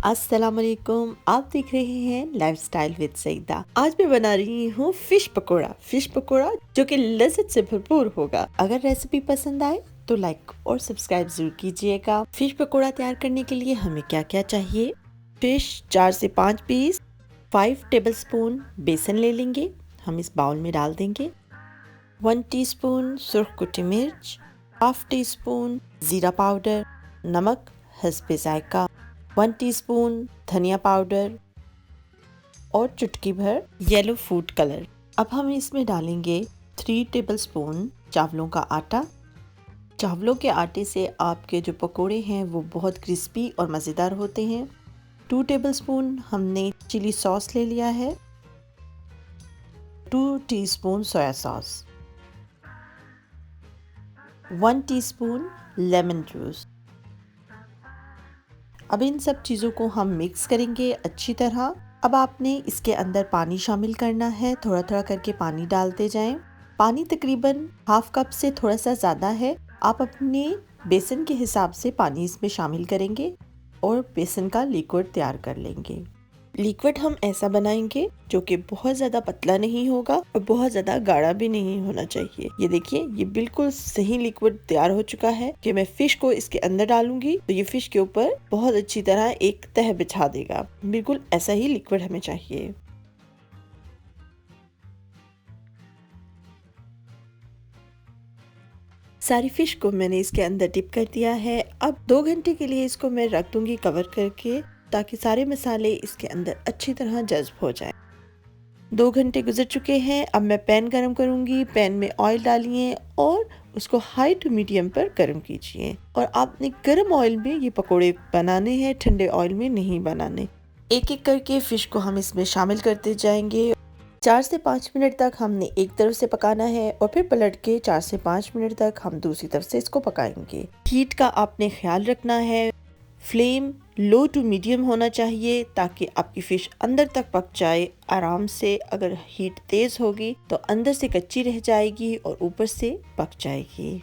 अस्सलाम वालेकुम। आप देख रहे हैं लाइफस्टाइल विद सईदा। आज मैं बना रही हूँ फिश पकोड़ा जो कि लज़्ज़त से भरपूर होगा। अगर रेसिपी पसंद आए तो लाइक और सब्सक्राइब जरूर कीजिएगा। फिश पकोड़ा तैयार करने के लिए हमें क्या क्या चाहिए। फिश 4 से 5 पीस, 5 टेबलस्पून बेसन ले लेंगे, हम इस बाउल में डाल देंगे। 1 टीस्पून सुर्ख कुटी मिर्च, हाफ टी स्पून जीरा पाउडर, नमक हस्बे जायका, 1 टीस्पून धनिया पाउडर और चुटकी भर येलो फूड कलर। अब हम इसमें डालेंगे 3 टेबलस्पून चावलों का आटा। चावलों के आटे से आपके जो पकोड़े हैं वो बहुत क्रिस्पी और मज़ेदार होते हैं। 2 टेबलस्पून हमने चिली सॉस ले लिया है। 2 teaspoon soya sauce, 1 teaspoon lemon juice. अब इन सब चीज़ों को हम मिक्स करेंगे अच्छी तरह। अब आपने इसके अंदर पानी शामिल करना है, थोड़ा थोड़ा करके पानी डालते जाएं। पानी तकरीबन हाफ कप से थोड़ा सा ज़्यादा है। आप अपने बेसन के हिसाब से पानी इसमें शामिल करेंगे और बेसन का लिक्विड तैयार कर लेंगे। लिक्विड हम ऐसा बनाएंगे जो कि बहुत ज़्यादा पतला नहीं होगा और बहुत ज़्यादा गाढ़ा भी नहीं होना चाहिए। ये देखिए, ये बिल्कुल सही लिक्विड तैयार हो चुका है कि मैं फिश को इसके अंदर डालूंगी तो ये फिश के ऊपर बहुत अच्छी तरह एक तह बिछा देगा। बिल्कुल ऐसा ही लिक्विड हमें चाहिए। सारी फिश को मैंने इसके अंदर डिप कर दिया है। अब 2 घंटे के लिए इसको मैं रख दूंगी कवर करके, ताकि सारे मसाले इसके अंदर अच्छी तरह जज्ब हो जाए। 2 घंटे गुजर चुके हैं। अब मैं पैन गरम करूंगी। पैन में ऑयल डालिए और उसको हाई टू मीडियम पर गरम कीजिए। और आपने गरम ऑयल में ये पकोड़े बनाने हैं, ठंडे ऑयल में नहीं बनाने। एक एक करके फिश को हम इसमें शामिल करते जाएंगे। 4 से 5 मिनट तक हमने एक तरफ से पकाना है और फिर पलट के 4 से 5 मिनट तक हम दूसरी तरफ से इसको पकाएंगे। हीट का आपने ख्याल रखना है। फ्लेम लो टू मीडियम होना चाहिए ताकि आपकी फिश अंदर तक पक जाए आराम से। अगर हीट तेज होगी तो अंदर से कच्ची रह जाएगी और ऊपर से पक जाएगी।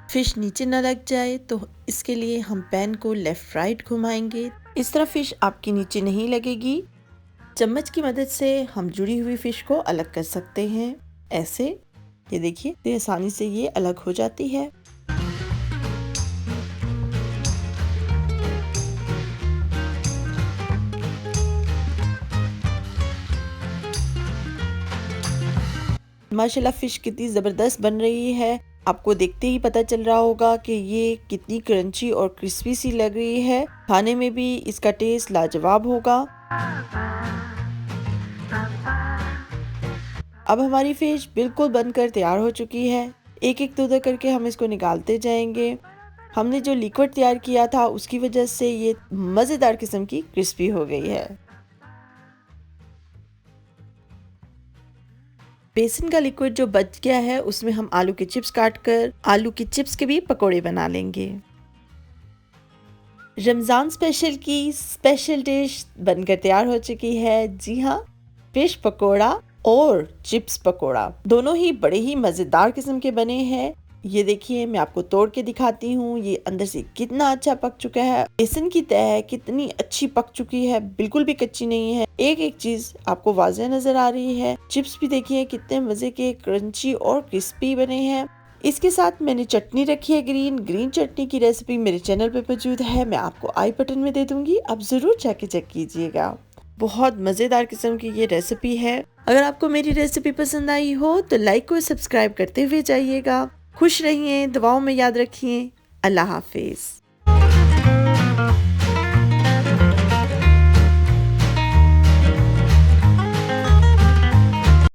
फिश नीचे न लग जाए तो इसके लिए हम पैन को लेफ्ट राइट घुमाएंगे। इस तरह फिश आपकी नीचे नहीं लगेगी। चम्मच की मदद से हम जुड़ी हुई फिश को अलग कर सकते हैं। ऐसे ये देखिए, तो आसानी से ये अलग हो जाती है। माशाल्लाह फिश कितनी ज़बरदस्त बन रही है। आपको देखते ही पता चल रहा होगा कि ये कितनी क्रंची और क्रिस्पी सी लग रही है। खाने में भी इसका टेस्ट लाजवाब होगा। अब हमारी फिश बिल्कुल बनकर तैयार हो चुकी है। एक एक दो करके हम इसको निकालते जाएंगे। हमने जो लिक्विड तैयार किया था उसकी वजह से ये मज़ेदार किस्म की क्रिस्पी हो गई है। बेसन का लिक्विड जो बच गया है उसमें हम आलू के चिप्स काटकर आलू की चिप्स के भी पकोड़े बना लेंगे। रमज़ान स्पेशल की स्पेशल डिश बनकर तैयार हो चुकी है। जी हाँ, फिश पकोड़ा और चिप्स पकोड़ा दोनों ही बड़े ही मज़ेदार किस्म के बने हैं। ये देखिए, मैं आपको तोड़ के दिखाती हूँ। ये अंदर से कितना अच्छा पक चुका है। बेसन की तह कितनी अच्छी पक चुकी है, बिल्कुल भी कच्ची नहीं है। एक एक चीज आपको वाज़ेह नजर आ रही है। चिप्स भी देखिए कितने मजे के क्रंची और क्रिस्पी बने हैं। इसके साथ मैंने चटनी रखी है, ग्रीन चटनी की रेसिपी मेरे चैनल पे मौजूद है। मैं आपको आई बटन में दे दूंगी, आप जरूर जाके चेक कीजिएगा। बहुत मज़ेदार किस्म की ये रेसिपी है। अगर आपको मेरी रेसिपी पसंद आई हो तो लाइक और सब्सक्राइब करते हुए जाइएगा। खुश रहिए, दुआओं में याद रखिए। अल्लाह हाफिज।